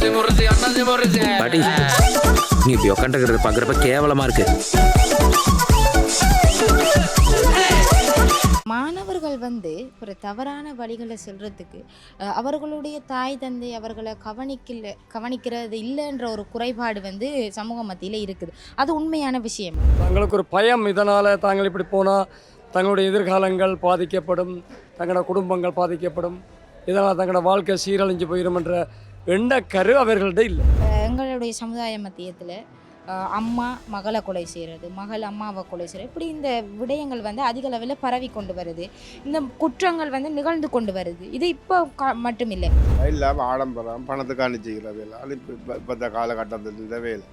பாட்டி நீ இப்படி உட்காந்துக்கிறது பார்க்குறப்ப கேவலமா இருக்கு. மாணவர்கள் ஒரு தவறான வழிகளை செல்றதுக்கு அவர்களுடைய தாய் தந்தை அவர்களை கவனிக்கிறது இல்லைன்ற ஒரு குறைபாடு சமூக மத்தியில் இருக்குது. அது உண்மையான விஷயம். தங்களுக்கு ஒரு பயம், இதனால் தாங்கள் இப்படி போனால் தங்களுடைய எதிர்காலங்கள் பாதிக்கப்படும், தங்களோட குடும்பங்கள் பாதிக்கப்படும், இதனால் தங்களோட வாழ்க்கை சீரழிஞ்சு போயிடும் என்ற எண்ணக்கரு அவர்கள்ட்ட இல்லை. எங்களுடைய சமுதாய மத்தியத்தில் அம்மா மகளை கொலை செய்கிறது, மகள் அம்மாவை கொலை செய்கிறது, இப்படி இந்த விடயங்கள் அதிக அளவில் பரவி கொண்டு வருது. இந்த குற்றங்கள் நிகழ்ந்து கொண்டு வருது. இது இப்போ மட்டும் இல்லை, இல்லாமல் ஆடம்பரம் பணத்துக்கான செய்கிற வேலை. அது இப்போ காலகட்டத்தில் இந்த வேலை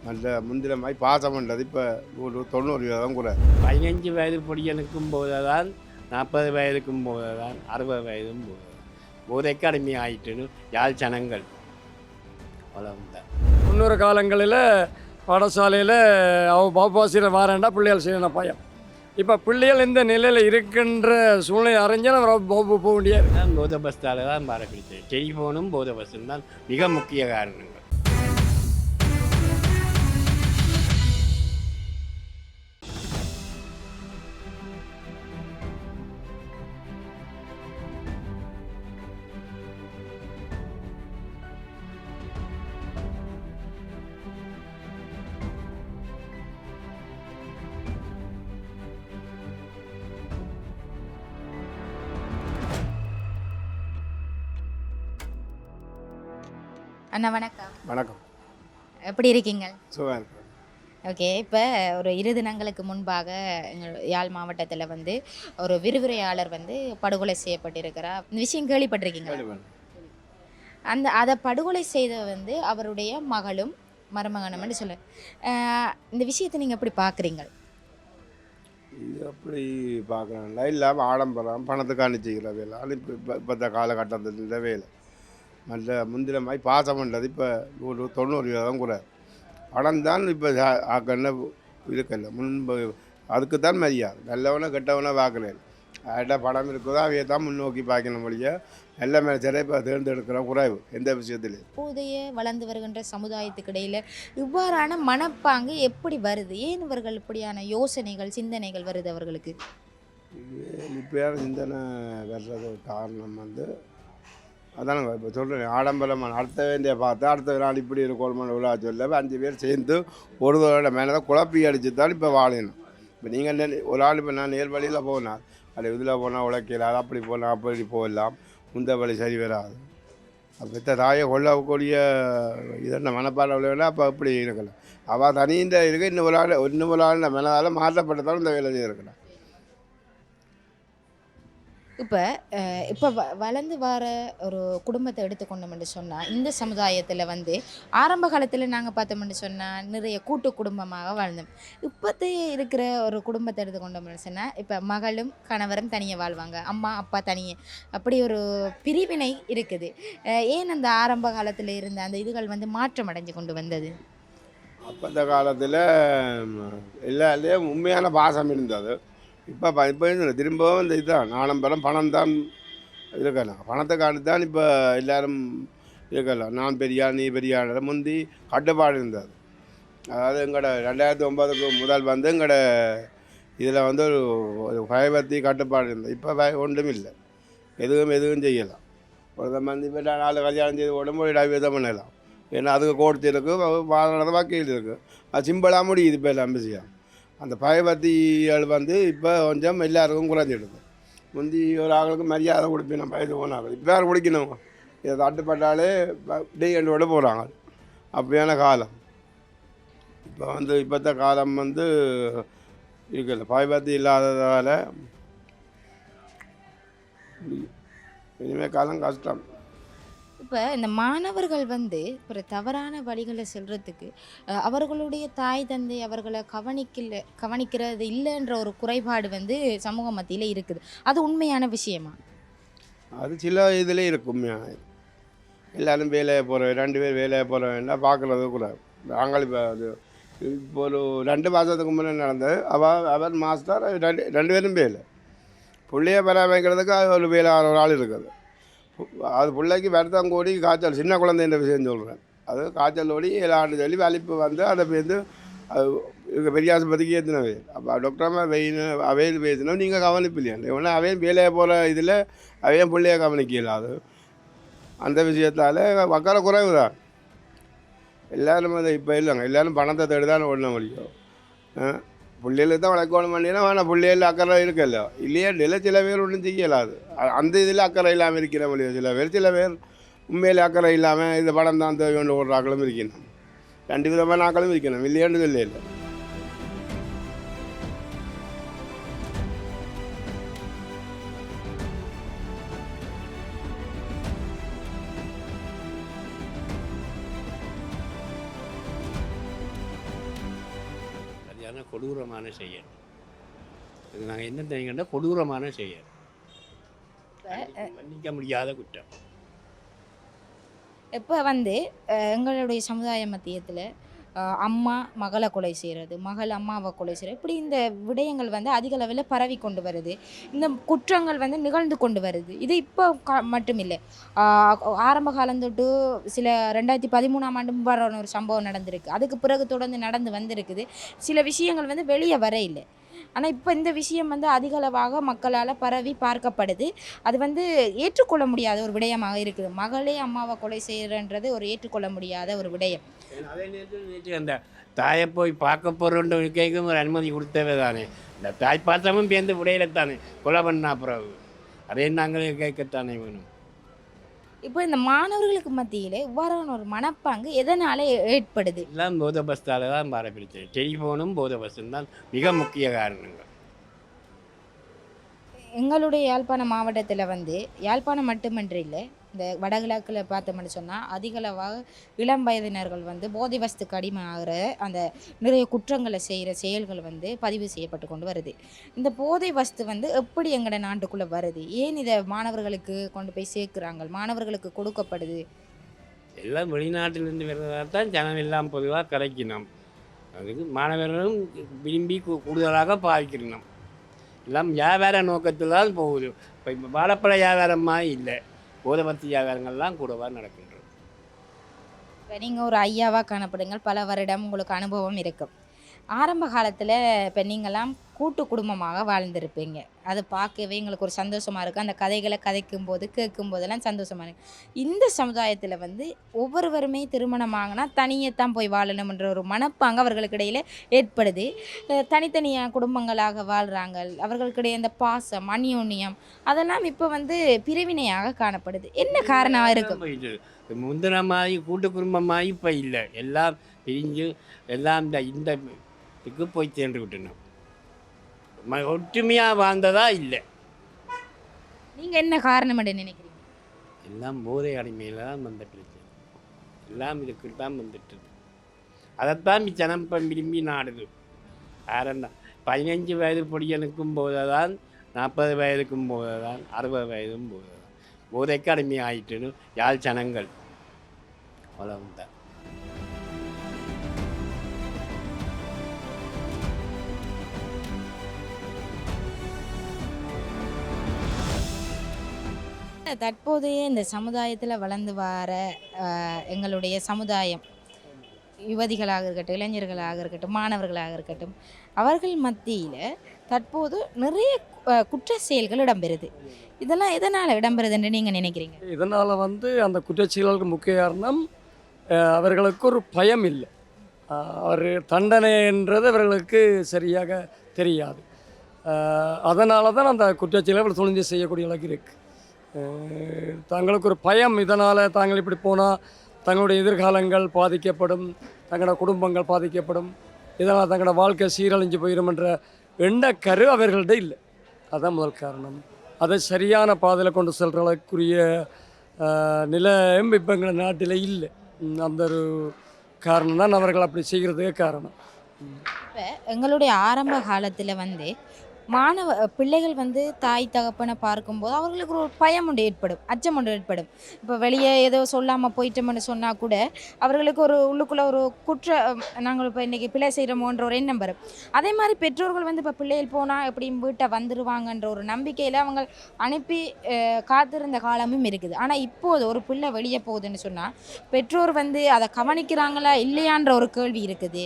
நல்ல முந்திரமாய் பாசம் பண்ணுறது இப்போ 90 தான் கூட. 15 வயது பொடியனுக்கும் போது தான், 40 வயதுக்கும் போது தான், 60 வயதும் போது போதைக்கு அடிமை ஆயிட்டுன்னு யாழ் ஜனங்கள் அவ்வளவுதான். முன்னொரு காலங்களில் பாடசாலையில் பாப்பாசிரியர் வாரண்டா பிள்ளைகள் செய்யணும் பயம். இப்போ பிள்ளைகள் இந்த நிலையில் இருக்கின்ற சூழ்நிலை அறிஞ்சால் போக முடியாது. போத பஸ்தால் தான் பாரப்பிடிச்சது. டெலிஃபோனும் போத பஸ்ஸும் தான் மிக முக்கிய காரணங்கள். அண்ணா வணக்கம். வணக்கம். எப்படி இருக்கீங்க? சுகம் இருக்கு. ஓகே, இப்போ ஒரு 2 தினங்களுக்கு முன்பாக எங்கள் யாழ் மாவட்டத்தில் ஒரு விரிவுரையாளர் படுகொலை செய்யப்பட்டிருக்கிறார். இந்த விஷயம் கேள்விப்பட்டிருக்கீங்க? அதை படுகொலை செய்த அவருடைய மகளும் மருமகனும் சொல்ல, இந்த விஷயத்தை நீங்கள் எப்படி பார்க்குறீங்க? இது அப்படி பார்க்குறாங்களா இல்லாமல் ஆடம்பரம் பணத்துக்கான செய்கிற வேலை. அது இப்போ காலகட்டத்தில் இந்த வேலை நல்ல முந்திரமாய் பாசம் பண்ணுறது இப்போ 90 தான் கூட. பணம் தான் இப்போ ஆக்கன்னு இருக்கல. முன்பு அதுக்கு தான் மரியாதை. நல்லவனை கெட்டவனை பார்க்குறேன். அவர்கிட்ட பணம் இருக்குதோ அவையை தான் முன்னோக்கி பார்க்கணும் முடிய நல்ல மேலே இப்போ தேர்ந்தெடுக்கிற குறைவு எந்த விஷயத்துலையும். இப்போதைய வளர்ந்து வருகின்ற சமுதாயத்துக்கு இடையில் இவ்வாறான மனப்பாங்கு எப்படி வருது? ஏன் இவர்கள் இப்படியான யோசனைகள் சிந்தனைகள் வருது அவர்களுக்கு? இப்போ சிந்தனை வர்றது காரணம் அதானுங்க இப்போ சொல்கிறேன். ஆடம்பரமான அடுத்த வேண்டிய பார்த்து அடுத்த நாள் இப்படி இருக்கோல்மான விழா சொல்ல 5 பேர் சேர்ந்து ஒரு தோட மேலே தான் குழப்பி அடித்து தான் இப்போ வாழணும். இப்போ நீங்கள் ஒரு ஆள் இப்போ நான் நேர் வழியில் போனால் அது இதில் போனால் உழைக்கலாது, அப்படி போனால் அப்படி போகலாம், முந்த வழி சரி வராது. அப்போ தாயை கொள்ளக்கூடிய இதென்ன மனப்பாடம் வேணால் அப்போ அப்படி இருக்கலாம். அவள் தனிಯಿಂದ இருக்க இன்னும் ஒரு ஆள் மேலால் மாற்றப்பட்டதாலும் இந்த வேலை இருக்கலாம். இப்போ வளர்ந்து வர ஒரு குடும்பத்தை எடுத்துக்கொண்டோம்னு சொன்னால், இந்த சமுதாயத்தில் ஆரம்ப காலத்தில் நாங்கள் பார்த்தோம்னு சொன்னால் நிறைய கூட்டு குடும்பமாக வாழ்ந்தோம். இப்போத்தைய இருக்கிற ஒரு குடும்பத்தை எடுத்துக்கொண்டோம்னு சொன்னால், இப்போ மகளும் கணவரும் தனியாக வாழ்வாங்க, அம்மா அப்பா தனியே, அப்படி ஒரு பிரிவினை இருக்குது. ஏன் அந்த ஆரம்ப காலத்தில் இருந்த அந்த இதுகள் மாற்றம் அடைஞ்சு கொண்டு வந்தது? அப்போ இந்த காலத்தில் எல்லாருலேயும் உண்மையான பாசம் இருந்தது. இப்போ திரும்பவும் இந்த இதுதான் ஆடம்பரம் பணம் தான் இருக்கலாம். பணத்தை காட்டி தான் இப்போ எல்லோரும் இருக்கலாம். நான் பெரியார் நீ பெரியார் முந்தி கட்டுப்பாடு இருந்தது. அதாவது எங்களோட 2009 முதல் எங்களோட இதில் ஒரு பயபக்தி கட்டுப்பாடு இருந்தது. இப்போ ஒன்றும் இல்லை. எதுவும் செய்யலாம். ஒரு இப்போ 4 கல்யாணம் செய்து உடம்பு விதம் பண்ணலாம். ஏன்னா அதுக்கு கோர்த்து இருக்குது, வாழ வக்கீல் இருக்குது. அது சிம்பிளாக முடியுது இப்போ எல்லாம் விஷயம். அந்த பயபக்திகள் இப்போ கொஞ்சம் எல்லாருக்கும் குறைஞ்சிடுது. முந்தி ஒரு ஆளுக்கு மரியாதை கொடுப்பேன், நம்ம இது போனாங்க. இப்போ யாரும் குடிக்கணும், இதை தட்டுப்பட்டாலே டீ போகிறாங்க. அப்படியான காலம் இப்போ இப்போத்த காலம் இருக்குல்ல. பயபக்தி இல்லாததால் இனிமேல் காலம் கஷ்டம். இப்போ இந்த மாணவர்கள் ஒரு தவறான வழிகளை செல்றதுக்கு அவர்களுடைய தாய் தந்தை அவர்களை கவனிக்கிறது இல்லைன்ற ஒரு குறைபாடு சமூக மத்தியில் இருக்குது. அது உண்மையான விஷயமா? அது சில இதில் இருக்கு உண்மையான. எல்லோரும் வேலையை போகிறோம், 2 பேர் வேலையை போகிறோம்னா பார்க்குறது கூட. நாங்கள் இப்போ ஒரு 2 மாதத்துக்கு முன்னே நடந்தது. அவர் மாஸ்டர் 2 பேரும் வேலை. பிள்ளைய பராமரிக்கிறதுக்கு ஒரு வேலை ஒரு ஆள் இருக்குது. அது பிள்ளைக்கு வருத்தம் கூடி காய்ச்சல் சின்ன குழந்தைன்ற விஷயம் சொல்கிறேன். அது காய்ச்சல் ஓடி 7 ஆண்டு சொல்லி வலிப்பு வந்து அதை பேருந்து அது இங்கே பெரிய ஆஸ்பத்திரிக்கு ஏற்றினவே. அப்போ டாக்டராக அவையில் பேசினோம் நீங்கள் கவனிப்பில்லையா இவனா அவையும் வேலையை போகிற இதில் அவையும் பிள்ளைய கவனிக்கல. அது அந்த விஷயத்தால் வக்கர குறைவு தான். எல்லோரும் அதை இப்போ இல்லைங்க, எல்லோரும் பணத்தை தேடி தான் ஓட முடியும். பிள்ளைகளுக்கு தான் வளர்க்கணும் பண்ணினா ஆனால் பிள்ளைகள் அக்கறை இருக்கல்ல இல்லையா இல்லை. சில பேர் ஒன்றும் செய்யலாது அந்த இதில் அக்கறை இல்லாமல் இருக்கிற முடியும். சில பேர் உண்மையில் அக்கறை இல்லாமல் இந்த படம் தான் தேவையான ஒரு ஆக்களும் இருக்கணும். 2 விதமான ஆக்களும் இருக்கணும் இல்லையான்னு இல்லை. சரியான கொடூரமான செயல் இது. நாங்கள் என்ன தெரியுங்கன்னா கொடூரமான செயல், மன்னிக்க முடியாத குற்றம். இப்போ வந்து எங்களுடைய சமுதாய மத்தியத்தில் அம்மா மகளை கொலை செய்கிறது, மகள் அம்மாவை கொலை செய்கிறது, இப்படி இந்த விடயங்கள் வந்து அதிக அளவில் பரவி கொண்டு வருது. இந்த குற்றங்கள் வந்து நிகழ்ந்து கொண்டு வருது. இது இப்போ மட்டும் இல்லை, ஆரம்ப காலம் தொட்டு சில 2013ஆம் ஆண்டு மும்பாரான ஒரு சம்பவம் நடந்திருக்கு. அதுக்கு பிறகு தொடர்ந்து நடந்து வந்திருக்குது. சில விஷயங்கள் வந்து வெளியே வர இல்லை. ஆனால் இப்போ இந்த விஷயம் வந்து அதிகளவாக மக்களால் பரவி பார்க்கப்படுது. அது வந்து ஏற்றுக்கொள்ள முடியாத ஒரு விடயமாக இருக்குது. மகளே அம்மாவை கொலை செய்கிறன்றது ஒரு ஏற்றுக்கொள்ள முடியாத ஒரு விடயம். அதே நேரத்தில் அந்த தாயை போய் பார்க்க போகிறோன்ற கேட்கும் ஒரு அனுமதி கொடுத்தவே தானே. இந்த தாய் பார்த்தமும் பேருந்து விடையில தானே கொலை பண்ணா பிறகு அதே நாங்களே கேட்கத்தானே வேணும். இப்போ இந்த மாணவர்களுக்கு மத்தியில் இவ்வாறான ஒரு மனப்பாங்கு எதனால் ஏற்படுது? எல்லாம் போத பஸ்தால் தான் பாரப்பிடிச்சது. டெலிஃபோனும் போத பஸ்ஸும் தான் மிக முக்கிய காரணங்கள். எங்களுடைய யாழ்ப்பாணம் மாவட்டத்தில் வந்து யாழ்ப்பாணம் மட்டுமன்று இல்லை, இந்த வடகிழக்கில் பார்த்தோம்னு சொன்னால் அதிகளவாக இளம் வயதினர்கள் வந்து போதை வஸ்துக்கு அடிமையாகிற அந்த நிறைய குற்றங்களை செய்கிற செயல்கள் வந்து பதிவு செய்யப்பட்டு கொண்டு வருது. இந்த போதை வஸ்து வந்து எப்படி எங்களோட நாட்டுக்குள்ளே வருது, ஏன் இதை மாணவர்களுக்கு கொண்டு போய் சேர்க்குறாங்க, மாணவர்களுக்கு கொடுக்கப்படுது? எல்லாம் வெளிநாட்டிலிருந்து வர்றதாக தான் ஜனம் எல்லாம் பொதுவாக கிடைக்கணும். அதுக்கு மாணவர்களும் விரும்பி கூடுதலாக பாவிக்கணும். எல்லாம் வியாபார நோக்கத்தில் தான் போகுது. இப்போ வாழைப்பழ வியாபாரமாக இல்லை, போதவர்த்தி வியாபாரங்கள்லாம் கூடவாக நடக்கின்றது. இப்போ நீங்கள் ஒரு ஐயாவாக காணப்படுங்கள், பல வருடம் உங்களுக்கு அனுபவம் இருக்கும். ஆரம்ப காலத்தில் இப்போ நீங்கள்லாம் கூட்டு குடும்பமாக வாழ்ந்திருப்பீங்க. அது பார்க்கவே எங்களுக்கு ஒரு சந்தோஷமாக இருக்குது. அந்த கதைகளை கதைக்கும்போது கேட்கும்போதெல்லாம் சந்தோஷமாக இருக்குது. இந்த சமுதாயத்தில் வந்து ஒவ்வொருவருமே திருமணமாகனா தனியே தான் போய் வாழணும்ன்ற ஒரு மனப்பாங்கு அவர்களுக்கு இடையில் ஏற்படுது. தனித்தனியாக குடும்பங்களாக வாழ்கிறாங்க. அவர்களுக்கிடையே இந்த பாசம் அந்யோன்யம் அதெல்லாம் இப்போ வந்து பிரிவினையாக காணப்படுது. என்ன காரணமாக இருக்குது? முந்தின மாதிரி கூட்டு குடும்பமாக இப்போ இல்லை, எல்லாம் பிரிஞ்சு எல்லாம் இந்த இதுக்கு போய் சேர்ந்து விட்டணும். ஒற்றுமையாக வாழ்ந்ததா இல்லை. நீங்கள் என்ன காரணம் நினைக்கிறீங்க? எல்லாம் போதை அடிமையில் தான் வந்த பிரச்சனை, எல்லாம் இதுக்கு தான் வந்துட்டு. அதைத்தான் ஜனம் இப்போ விரும்பி நாடுது. யாரண்டா 15 வயது பொடியனுக்கும் போது தான், 40 வயதுக்கும் போது தான், 60 வயதும் போது தான் போதைக்கு அடிமை ஆயிட்டுன்னு யாழ் ஜனங்கள் அவ்வளவுதான். தற்போதைய இந்த சமுதாயத்தில் வளர்ந்து வர எங்களுடைய சமுதாயம், யுவதிகளாக இருக்கட்டும், இளைஞர்களாக இருக்கட்டும், மாணவர்களாக இருக்கட்டும், அவர்கள் மத்தியில் தற்போது நிறைய குற்ற செயல்கள் இடம்பெறுது. இதெல்லாம் எதனால் இடம்பெறுதுன்னு நீங்கள் நினைக்கிறீங்க? இதனால் வந்து அந்த குற்றச்செயல்களுக்கு முக்கிய காரணம் அவர்களுக்கு ஒரு பயம் இல்லை. அவர் தண்டனை என்றது அவர்களுக்கு சரியாக தெரியாது. அதனால தான் அந்த குற்றச்செயல்கள் துணிஞ்சு செய்யக்கூடிய அளவுக்கு இருக்குது. தங்களுக்கு ஒரு பயம், இதனால் தாங்கள் இப்படி போனால் தங்களுடைய எதிர்காலங்கள் பாதிக்கப்படும், தங்களோட குடும்பங்கள் பாதிக்கப்படும், இதனால் தங்களோட வாழ்க்கை சீரழிஞ்சு போயிடும்ன்ற எண்ணக்கரு அவர்கள்ட்ட இல்லை. அதுதான் முதல் காரணம். அதை சரியான பாதையில் கொண்டு செல்கிற அளவுக்குரிய நிலையும் இப்போ எங்கள் நாட்டில் இல்லை. அந்த ஒரு காரணம் தான் அவர்கள் அப்படி செய்கிறதுக்கு காரணம். இப்போ எங்களுடைய ஆரம்ப காலத்தில் வந்து பிள்ளைகள் வந்து தாய் தகப்பனை பார்க்கும்போது அவர்களுக்கு ஒரு பயம் ஒன்று ஏற்படும், அச்சம் ஒன்று ஏற்படும். இப்போ வெளியே ஏதோ சொல்லாமல் போயிட்டோம்னு சொன்னால் கூட அவர்களுக்கு ஒரு உள்ளுக்குள்ளே ஒரு நாங்கள் இப்போ இன்றைக்கி பிள்ளை செய்கிறோமோன்ற ஒரு எண்ணம் வரும். அதே மாதிரி பெற்றோர்கள் வந்து இப்போ பிள்ளைகள் போனால் எப்படியும் வீட்டை வந்துடுவாங்கன்ற ஒரு நம்பிக்கையில் அவங்க அனுப்பி காத்திருந்த காலமும் இருக்குது. ஆனால் இப்போது ஒரு பிள்ளை வெளியே போகுதுன்னு சொன்னால் பெற்றோர் வந்து அதை கவனிக்கிறாங்களா இல்லையான்ற ஒரு கேள்வி இருக்குது.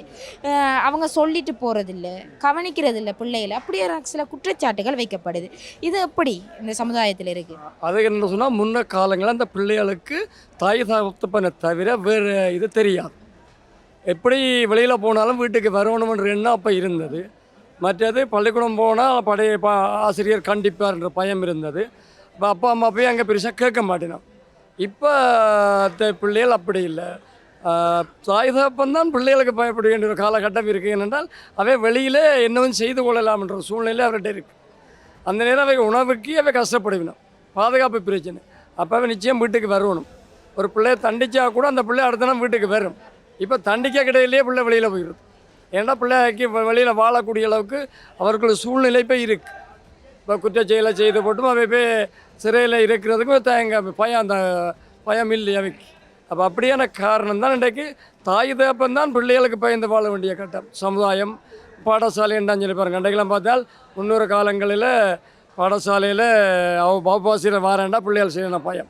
அவங்க சொல்லிட்டு போகிறதில்ல, கவனிக்கிறதில்ல பிள்ளைகளை, அப்படியே சில குற்றச்சாட்டுகள் வைக்கப்படுது. இது எப்படி இந்த சமுதாயத்தில் இருக்குது? அது என்ன சொன்னால் முன்ன காலங்களில் அந்த பிள்ளைகளுக்கு தாய் தகப்பனை தவிர வேறு இது தெரியாது. எப்படி வெளியில் போனாலும் வீட்டுக்கு வரணுமென்ற எண்ணம் அப்போ இருந்தது. மற்றது பள்ளிக்கூடம் போனால் ஆசிரியர் கண்டிப்பார்ன்ற பயம் இருந்தது. இப்போ அப்பா அம்மா போய் அங்கே பெருசாக கேட்க மாட்டேனோம். இப்போ பிள்ளைகள் அப்படி இல்லை. தாய் தகப்பன் பிள்ளைகளுக்கு பயப்பட வேண்டிய ஒரு காலகட்டம் இருக்குது. ஏனென்றால் அவை வெளியிலே என்னவும் செய்து கொள்ளலாம் என்ற சூழ்நிலை அவர்கிட்ட இருக்குது. அந்த நேரம் அவை உணவுக்கு அவை கஷ்டப்படுவினோம், பாதுகாப்பு பிரச்சனை. அப்போவே நிச்சயம் வீட்டுக்கு வரணும். ஒரு பிள்ளையை தண்டிச்சா கூட அந்த பிள்ளை அடுத்த நாள் வீட்டுக்கு வரும். இப்போ தண்டிக்க கிடையிலேயே பிள்ளை வெளியில் போயிடுது. ஏன்னா பிள்ளைக்கு வெளியில் வாழக்கூடிய அளவுக்கு அவர்களுக்கு சூழ்நிலை இப்போ இருக்குது. இப்போ குற்றச்செயலை செய்து போட்டும் அவை போய் சிறையில் இருக்கிறதுக்கும் பயம், அந்த பயம் இல்லை அவைக்கு. அப்போ அப்படியான காரணம் தான் இன்றைக்கு தாய் தகப்பன் தான் பிள்ளைகளுக்கு பயந்து வாழ வேண்டிய கட்டம். சமுதாயம் பாடசாலை என்றான்னு சொல்லி பாருங்கள். அன்றைக்கெல்லாம் பார்த்தால் முன்னொரு காலங்களில் பாடசாலையில் வகுப்பாசிரியர் வாரேண்டா பிள்ளைகள் செய்யணும் பயம்.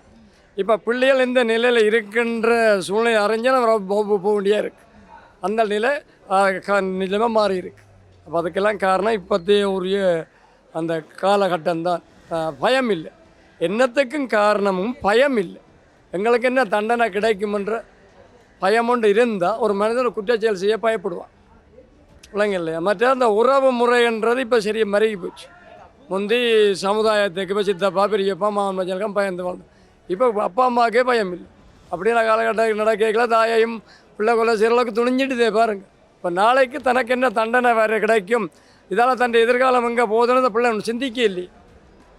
இப்போ பிள்ளைகள் இந்த நிலையில் இருக்கின்ற சூழ்நிலை அறிஞ்சால் நம்ம வகுப்பு போக வேண்டியாக இருக்குது. அந்த நிலை நிலைமை மாறி இருக்குது. அப்போ அதுக்கெல்லாம் காரணம் இப்போத்தைய உரிய அந்த காலகட்டம்தான். பயம் இல்லை, என்னத்துக்கும் காரணமும் பயம் இல்லை. எங்களுக்கு என்ன தண்டனை கிடைக்குமென்ற பயம் ஒன்று இருந்தால் ஒரு மனிதன் குற்றச்செயல் செய்ய பயப்படுவான், இல்லைங்க இல்லையா? மற்ற அந்த உறவு முறைன்றது இப்போ சரியாக மருகி போச்சு. முந்தி சமுதாயத்துக்கு இப்போ சித்தப்பா பெரியப்பா மாமன் மச்சனுக்கும் பயந்து வாழ்ந்தோம். இப்போ அப்பா அம்மாவுக்கே பயம் இல்லை. அப்படியே காலகட்டம் நடக்கல தாயையும் பிள்ளை கொள்ள சிறளவுக்கு துணிஞ்சிட்டுதே பாருங்கள். இப்போ நாளைக்கு தனக்கு என்ன தண்டனை வேறு கிடைக்கும், இதால் தன் எதிர்காலம் எங்கே போகுதுன்னு அந்த பிள்ளை சிந்திக்க இல்லையே.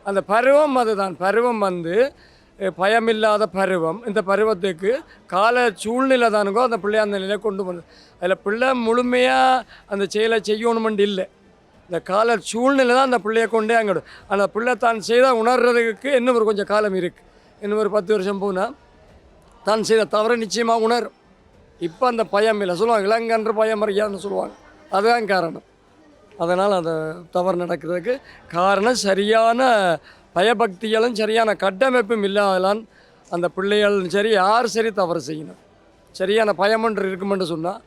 அந்த பருவம் அதுதான். பருவம் வந்து பயமில்லாத பருவம். இந்த பருவத்துக்கு கால சூழ்நிலை தானுங்கோ அந்த பிள்ளைய அந்த நிலையை கொண்டு போகுது. அதில் பிள்ளை முழுமையாக அந்த செயலை செய்யணுமெண்டு இல்லை. இந்த கால சூழ்நிலை தான் அந்த பிள்ளையை கொண்டே அங்கிடு. அந்த பிள்ளை தான் செய்தால் உணர்றதுக்கு இன்னும் ஒரு கொஞ்சம் காலம் இருக்குது. இன்னும் ஒரு 10 வருஷம் போனால் தான் செய்த தவறை நிச்சயமாக உணரும். இப்போ அந்த பயம் இல்லை. சொல்லுவாங்க இளங்கன்று பயம் அறியாதுன்னு சொல்லுவாங்க. அதுதான் காரணம். அதனால் அந்த தவறு நடக்கிறதுக்கு காரணம் சரியான பயபக்திகளும் சரியான கட்டமைப்பும் இல்லாதலான் அந்த பிள்ளைகளும் சரி யார் சரி தவறு செய்யணும். சரியான பயம் ஒன்று இருக்குமென்று சொன்னால்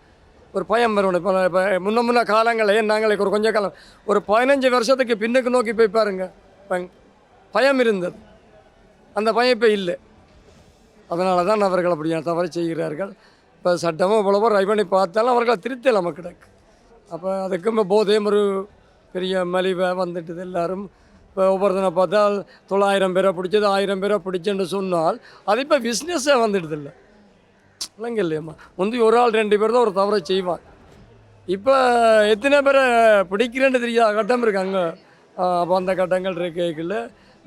ஒரு பயம் வரணும். இப்போ முன்ன காலங்களில் நாங்கள் ஒரு கொஞ்சம் காலம் ஒரு 15 வருஷத்துக்கு பின்னுக்கு நோக்கி போய் பாருங்கள், பயம் இருந்தது. அந்த பயம் இப்போ இல்லை. அதனால தான் அவர்கள் அப்படியான தவறு செய்கிறார்கள். இப்போ சட்டமும் இவ்வளவோ ரை பண்ணி பார்த்தாலும் அவர்களை திருத்தல் நமக்கு கிடக்கு. அப்போ அதுக்கும் இப்போ போதையும் ஒரு பெரிய மலிவை வந்துட்டுது. எல்லோரும் இப்போ ஒவ்வொருத்தனை பார்த்தால் 900 பேரை பிடிச்சது 1000 பேரை பிடிச்சுன்னு சொன்னால் அது இப்போ பிஸ்னஸே வந்துடுது இல்லை, இல்லைங்க இல்லையம்மா? முந்தி ஒரு ஆள் 2 பேர் தான் ஒரு தவறை செய்வான். இப்போ எத்தனை பேரை பிடிக்கிறேன்னு தெரியாத கட்டம் இருக்குது அங்கே. அப்போ அந்த கட்டங்கள் இருக்கையில்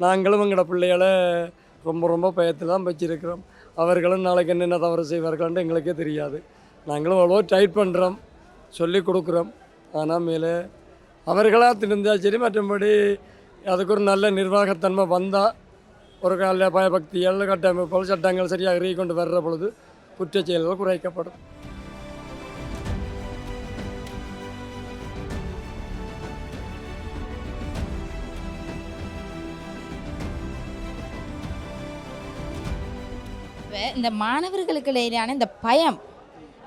நாங்களும் எங்களோட பிள்ளைகளை ரொம்ப பயத்தில் தான் வச்சுருக்கிறோம். அவர்களும் நாளைக்கு என்னென்ன தவறு செய்வார்கள்னு எங்களுக்கே தெரியாது. நாங்களும் அவ்வளோ டைட் பண்ணுறோம், சொல்லி கொடுக்குறோம். ஆனால் மேலே அவர்களாக திருந்தால் சரி, மற்றபடி அதுக்கு ஒரு நல்ல நிர்வாகத்தன்மை வந்தால் ஒரு கால பயபக்திகள் கட்டமைப்புகள் சட்டங்கள் சரியாக கொண்டு வர்ற பொழுது குற்றச்செயல்கள் குறைக்கப்படும். இந்த மாணவர்களுக்கு இடையிலான இந்த பயம்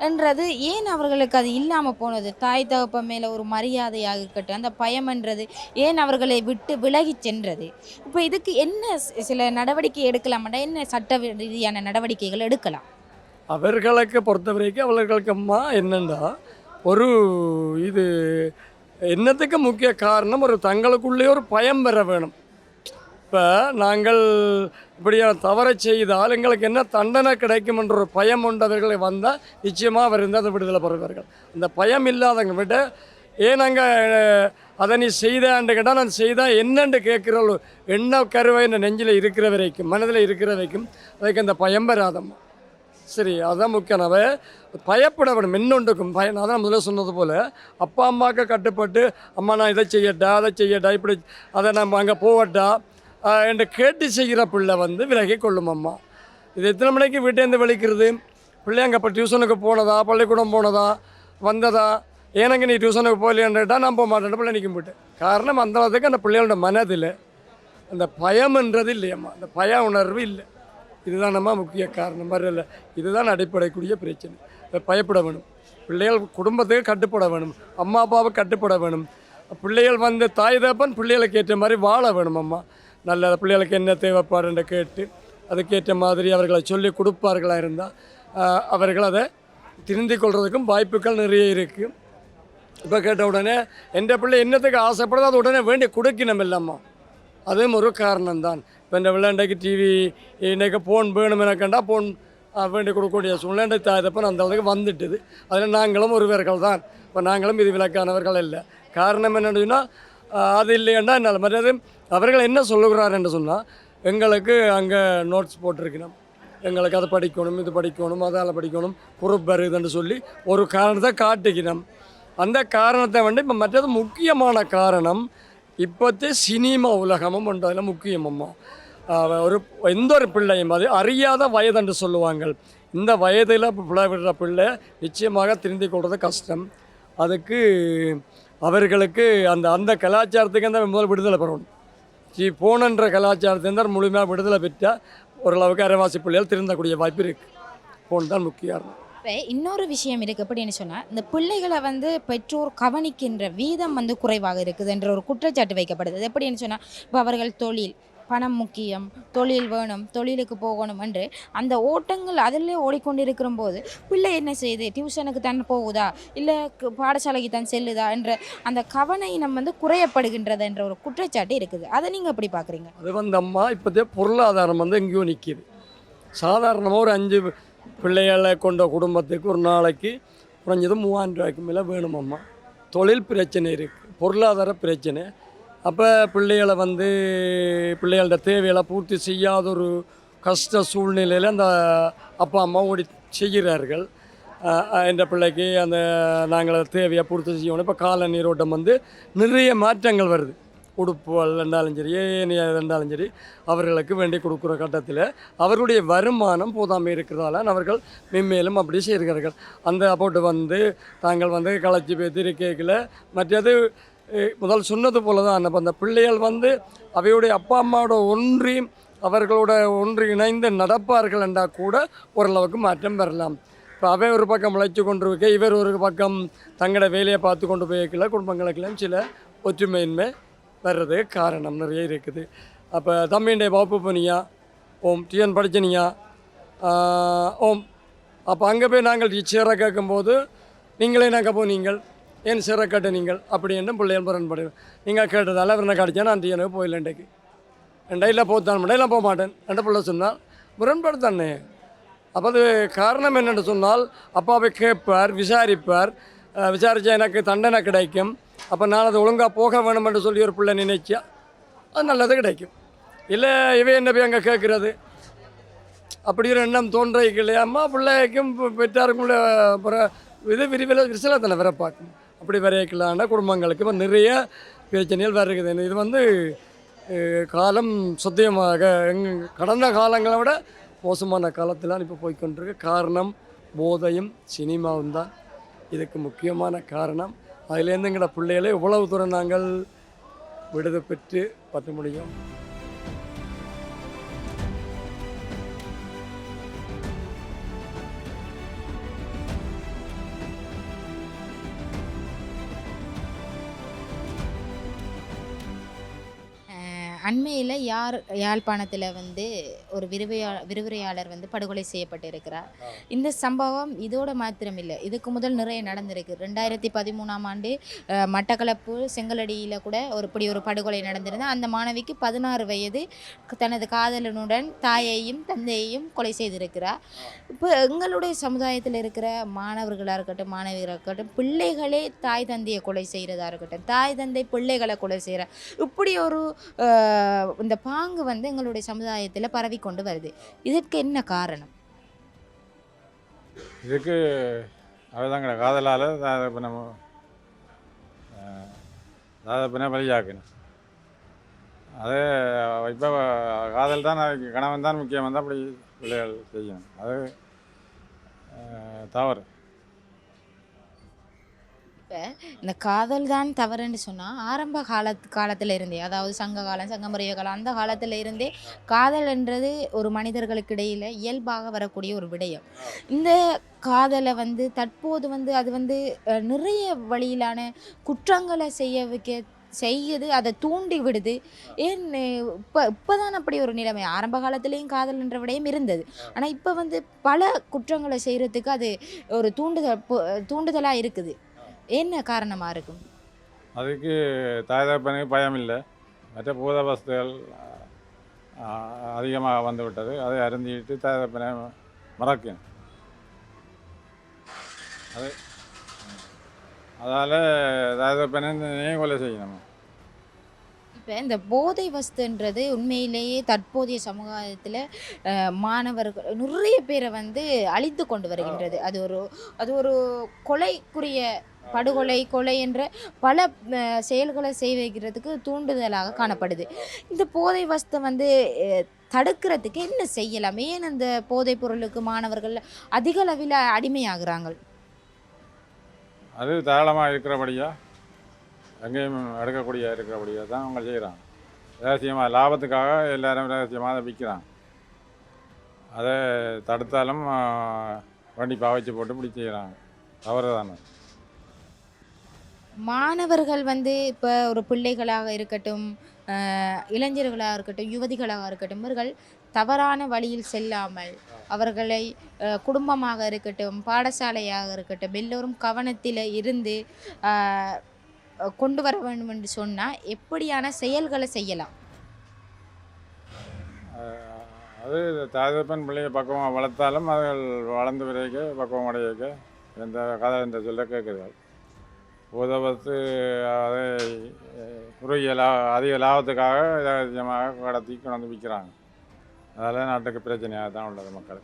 என்றது ஏன் அவர்களுக்கு அது இல்லாமல் போனது? தாய் தகப்ப மேலே ஒரு மரியாதையாக இருக்கட்டும், அந்த பயம்ன்றது ஏன் அவர்களை விட்டு விலகி சென்றது? இப்போ இதுக்கு என்ன சில நடவடிக்கை எடுக்கலாமாட்டா? என்ன சட்ட ரீதியான நடவடிக்கைகள் எடுக்கலாம்? அவர்களுக்கு பொறுத்த வரைக்கும் அவர்களுக்கு அம்மா என்னென்னா ஒரு இது என்னத்துக்கு முக்கிய காரணம் ஒரு தங்களுக்குள்ளே ஒரு பயம் பெற வேணும். இப்போ நாங்கள் இப்படியான தவறை செய்தால் எங்களுக்கு என்ன தண்டனை கிடைக்கும் என்ற ஒரு பயம் கொண்டவர்களை வந்தால் நிச்சயமாக அவர் இருந்தால் அதை விடுதலை பெறுவார்கள். அந்த பயம் இல்லாதவங்க விட ஏன் நாங்கள் அதை நீ செய்தான்னு கேட்டால் நான் செய்தால் என்னென்று கேட்குற எண்ண கருவை இந்த நெஞ்சில் இருக்கிற வரைக்கும் மனதில் இருக்கிற வரைக்கும் அதுக்கு அந்த பயம் வராதம்மா. சரி, அதுதான் முக்கியம். பயப்பட வேணும், இன்னொன்றுக்கும் பயம். அதான் முதல்ல சொன்னது போல் அப்பா அம்மாவுக்கு கட்டுப்பட்டு அம்மா நான் இதை செய்யட்டா அதை செய்யட்டா இப்படி அதை நம்ம அங்கே போகட்டா என்று கேட்டு செய்கிற பிள்ளை விலகி கொள்ளும் அம்மா. இது எத்தனை மணிக்கு வீட்டேருந்து வெளிக்கிறது, பிள்ளை அங்கே இப்போ டியூஷனுக்கு போனதா பள்ளிக்கூடம் போனதா வந்ததா, ஏனங்க நீ டியூஷனுக்கு போகலையன்னுட்டா நான் போக மாட்டேன் பிள்ளை நிற்கும் போட்டு. காரணம் அந்த அளவுக்கு அந்த பிள்ளைகளோட மனதில் அந்த பயம்ன்றது இல்லையம்மா, அந்த பய உணர்வு இல்லை. இதுதான் நம்ம முக்கிய காரணம் வரல. இதுதான் அடிப்படைக்குரிய பிரச்சனை. பயப்பட வேணும், பிள்ளைகள் குடும்பத்துக்கு கட்டுப்பட வேணும், அம்மா அப்பாவுக்கு கட்டுப்பட வேணும். பிள்ளைகள் தாய் தகப்பன் பிள்ளைகளுக்கு ஏற்ற மாதிரி வாழ வேணும். அம்மா நல்ல பிள்ளைகளுக்கு என்ன தேவைப்பாடுன்னு கேட்டு அதுக்கேற்ற மாதிரி அவர்களை சொல்லி கொடுப்பார்களாக இருந்தால் அவர்கள் அதை திருந்திக் கொள்வதற்கும் வாய்ப்புகள் நிறைய இருக்குது. இப்போ கேட்ட உடனே எந்த பிள்ளை என்னத்துக்கு ஆசைப்படுதோ அது உடனே வேண்டி கொடுக்கணும் இல்லைம்மா, அதுவும் ஒரு காரணம்தான். இப்போ இந்த விளையாண்டைக்கு டிவி இன்றைக்கு ஃபோன் வேணும் எனக்கண்டா ஃபோன் வேண்டி கொடுக்கக்கூடிய சூழ்நிலை தாயத்தப்போ அந்த அளவுக்கு வந்துட்டுது. அதில் நாங்களும் ஒருவர்கள் தான். இப்போ நாங்களும் இது விலக்கானவர்கள் இல்லை. காரணம் என்னென்னா அது இல்லைன்னா என்னால் மற்றது அவர்கள் என்ன சொல்லுகிறார் என்று சொன்னால் எங்களுக்கு அங்கே நோட்ஸ் போட்டிருக்கணும், எங்களுக்கு அதை படிக்கணும் இது படிக்கணும் அதால் படிக்கணும் பொறுப்பு வருதுன்னு சொல்லி ஒரு காரணத்தை காட்டிக்கணும். அந்த காரணத்தை இப்போ மற்றது முக்கியமான காரணம் இப்போத்தே சினிமா உலகமும் அதில் முக்கியமம்மா. ஒரு எந்த ஒரு பிள்ளையும் அது அறியாத வயது என்று சொல்லுவாங்க. இந்த வயதில் பிள்ளை விடுற பிள்ளை நிச்சயமாக திருந்திக் கொள்வது கஷ்டம். அதுக்கு அவர்களுக்கு அந்த அந்த கலாச்சாரத்துக்கு அந்த முதல் விடுதலை பெறணும். போனன்ற கலாச்சாரத்தை முழுமையாக விடுதலை பெற்றால் ஓரளவுக்கு அரைவாசி பிள்ளைகள் திருந்தக்கூடிய வாய்ப்பு இருக்குது. போன் தான் முக்கியம். இப்போ இன்னொரு விஷயம் இருக்குது. எப்படின்னு சொன்னால் இந்த பிள்ளைகளை பெற்றோர் கவனிக்கின்ற வீதம் குறைவாக இருக்குது என்ற ஒரு குற்றச்சாட்டு வைக்கப்படுது. எப்படின்னு சொன்னால் இப்போ அவர்கள் தொழில் பணம் முக்கியம், தொழில் வேணும், தொழிலுக்கு போகணும் என்று அந்த ஓட்டங்கள் அதிலே ஓடிக்கொண்டிருக்கிற போது பிள்ளை என்ன செய்யுது, டியூஷனுக்கு தான் போகுதா இல்லை பாடசாலைக்கு தான் செல்லுதா என்ற அந்த கவனம் குறையப்படுகின்றது என்ற ஒரு குற்றச்சாட்டு இருக்குது. அதை நீங்கள் எப்படி பார்க்குறீங்க? அது அம்மா இப்போதே பொருளாதாரம் எங்கேயோ நிற்கிது. சாதாரணமாக ஒரு 5 பிள்ளைகளை கொண்ட குடும்பத்துக்கு ஒரு நாளைக்கு குறைஞ்சது 3000 ரூபாய்க்கு மேலே வேணுமம்மா. தொழில் பிரச்சனை இருக்குது, பொருளாதார பிரச்சனை. அப்போ பிள்ளைகளை பிள்ளைகளோட தேவைகளை பூர்த்தி செய்யாத ஒரு கஷ்ட சூழ்நிலையில் அந்த அப்பா அம்மா ஓடி செய்கிறார்கள். என்ற பிள்ளைக்கு அந்த நாங்கள் தேவையை பூர்த்தி செய்யணும். இப்போ கால நீரோட்டம் நிறைய மாற்றங்கள் வருது. உடுப்புகள் இருந்தாலும் சரி ஏனையாக இருந்தாலும் சரி அவர்களுக்கு வேண்டி கொடுக்குற கட்டத்தில் அவர்களுடைய வருமானம் போதாமல் இருக்கிறதால அவர்கள் மென்மேலும் அப்படி செய்கிறார்கள். அந்த அப்போட்டு தாங்கள் களைச்சி பேத்து இருக்கையில் மற்றது முதல் சொன்னது போல தான் அப்போ அந்த பிள்ளைகள் அவையுடைய அப்பா அம்மாவோட அவர்களோட இணைந்து நடப்பார்கள் என்றால் கூட ஓரளவுக்கு மாற்றம் பெறலாம். இப்போ அவை ஒரு பக்கம் உழைச்சி கொண்டு வைக்க இவர் ஒரு பக்கம் தங்களோட வேலையை பார்த்து கொண்டு போய்க்கல குடும்பங்களுக்கெல்லாம் சில ஒற்றுமையின்மை வர்றது காரணம் நிறைய இருக்குது. அப்போ தம்பியுடைய வகுப்பு போனியா, ஓம் டிஎன் படிச்சனியா, ஓம் அப்போ அங்கே போய் நாங்கள் சேர கேட்கும்போது நீங்களே நாங்கள் போனீங்கள் ஏன் சேர கேட்ட நீங்கள் அப்படி என்ன பிள்ளைகள் முரண்படுவேன். நீங்கள் கேட்டதால் அவரை கடிச்சா நான் டிஎனுக்கு போயிடல இன்றைக்கு இல்லை போத்தான் இல்லை போக மாட்டேன் ரெண்டு பிள்ளை சொன்னால் முரண்படுத்தானே. அப்போ அது காரணம் என்னென்னு சொன்னால் அப்பாவை கேட்பார், விசாரிப்பார், விசாரித்தா எனக்கு தண்டனை கிடைக்கும். அப்போ நான் அது ஒழுங்காக போக வேணும் என்று சொல்லி ஒரு பிள்ளை நினைச்சா அது நல்லது கிடைக்கும். இல்லை இவை என்ன போய் அங்கே கேட்குறது அப்படி ஒரு எண்ணம் தோன்றைக்கு இல்லையாம்மா பிள்ளைக்கும் பெற்றாருக்குள்ள இது விரிசலத்தனை வர பார்க்கும். அப்படி வரைக்கலான குடும்பங்களுக்கு இப்போ நிறைய பிரச்சனைகள் வருகுது. இது காலம் சத்தியமாக கடந்த காலங்களை விட மோசமான காலத்தில் இப்போ போய்கொண்டிருக்கு. காரணம் போதையும் சினிமாவும் தான் இதுக்கு முக்கியமான காரணம். அதுலேருந்து எங்களோட பிள்ளைகளே இவ்வளவு தூரம் நாங்கள் விடுதலை பெற்று பற்ற முடியும். அண்மையில் யாழ்ப்பாணத்தில் ஒரு விரிவுரையாளர் படுகொலை செய்யப்பட்டு இருக்கிறார். இந்த சம்பவம் இதோட மாத்திரம் இல்லை, இதுக்கு முதல் நிறைய நடந்திருக்கு. 2013ஆம் ஆண்டு மட்டக்களப்பு செங்கலடியில் கூட இப்படி ஒரு படுகொலை நடந்திருந்தது. அந்த மாணவிக்கு 16 வயது தனது காதலனுடன் தாயையும் தந்தையையும் கொலை செய்திருக்கிறார். இப்போ எங்களுடைய சமுதாயத்தில் இருக்கிற மாணவர்களாக இருக்கட்டும் மாணவிகளாக இருக்கட்டும் பிள்ளைகளே தாய் தந்தையை கொலை செய்கிறதா இருக்கட்டும், தாய் தந்தை பிள்ளைகளை கொலை செய்கிற இப்படி ஒரு இந்த பாங்கு எங்களுடைய சமுதாயத்தில் பரவி கொண்டு வருது. இதற்கு என்ன காரணம்? இதுக்கு அவதாங்கிற காதலால் இப்போ நம்ம பின்ன வழியாக்கணும். அது இப்போ காதல் தான் கணவன் தான் முக்கியம் தான் அப்படி பிள்ளைகள் செய்யணும். அது தவறு. இப்போ இந்த காதல் தான் தவறுன்னு சொன்னால் ஆரம்ப காலத்தில் இருந்தே, அதாவது சங்க காலம், சங்கமரிய காலம், அந்த காலத்தில் இருந்தே காதல்ன்றது ஒரு மனிதர்களுக்கு இடையில் இயல்பாக வரக்கூடிய ஒரு விடயம். இந்த காதலை வந்து தற்போது வந்து அது வந்து நிறைய வழியிலான குற்றங்களை செய்யுது, அதை தூண்டி விடுது. ஏன் இப்போதான் அப்படி ஒரு நிலைமை. ஆரம்ப காலத்துலேயும் காதல் என்ற விடயம் இருந்தது, ஆனால் இப்போ வந்து பல குற்றங்களை செய்கிறதுக்கு அது ஒரு தூண்டுதலாக இருக்குது. என்ன காரணமாக இருக்கும்? அதுக்கு தாய் தகப்பனுக்கு பயம் இல்லை. மற்ற பூத வஸ்துகள் அதிகமாக வந்து விட்டது. அதை அருந்திட்டு தாய் தகப்பனை மறக்கும். அது அதால் தாய் தகப்பனை கொலை செய்யணும். இப்போ இந்த போதை வஸ்துன்றது உண்மையிலேயே தற்போதைய சமுதாயத்தில் மாணவர்கள் நிறைய பேரை வந்து அழித்து கொண்டு வருகின்றது. அது ஒரு கொலைக்குரிய படுகொலை, கொலை என்ற பல செயல்களை செய்வதற்கு தூண்டுதலாக காணப்படுது. இந்த போதை வஸ்து வந்து தடுக்கிறதுக்கு என்ன செய்யலாம்? ஏன் அந்த போதைப் பொருளுக்கு மாணவர்கள் அதிக அளவில் அடிமையாகிறாங்க? அது தாராளமாக இருக்கிறபடியா, எங்கேயும் இருக்கிறபடியா தான் அவங்க செய்கிறாங்க. ரகசியமாக லாபத்துக்காக எல்லோரும் ரகசியமாக அதை விற்கிறாங்க. அதை தடுத்தாலும் வண்டி பாவச்சு போட்டு இப்படி செய்கிறாங்க. தவறு தானே. மாணவர்கள் வந்து இப்போ ஒரு பிள்ளைகளாக இருக்கட்டும், இளைஞர்களாக இருக்கட்டும், யுவதிகளாக இருக்கட்டும், இவர்கள் தவறான வழியில் செல்லாமல் அவர்களை குடும்பமாக இருக்கட்டும், பாடசாலையாக இருக்கட்டும், எல்லோரும் கவனத்தில் இருந்து கொண்டு வர வேண்டும் என்று சொன்னால் எப்படியான செயல்களை செய்யலாம்? அது தாய்தப்பன் பிள்ளையை பக்குவமாக வளர்த்தாலும் அவர்கள் வளர்ந்து விரைக்க பக்குவம் அடையக்க எந்த கதை என்ற சொல்ல கேட்குறார்கள். உதவத்து அதை குறுகிய அதிக லாபத்துக்காக ரகசியமாக கடத்தி கொண்டு விற்கிறாங்க. அதெல்லாம் நாட்டுக்கு பிரச்சனையாக தான் உள்ளது மக்கள்.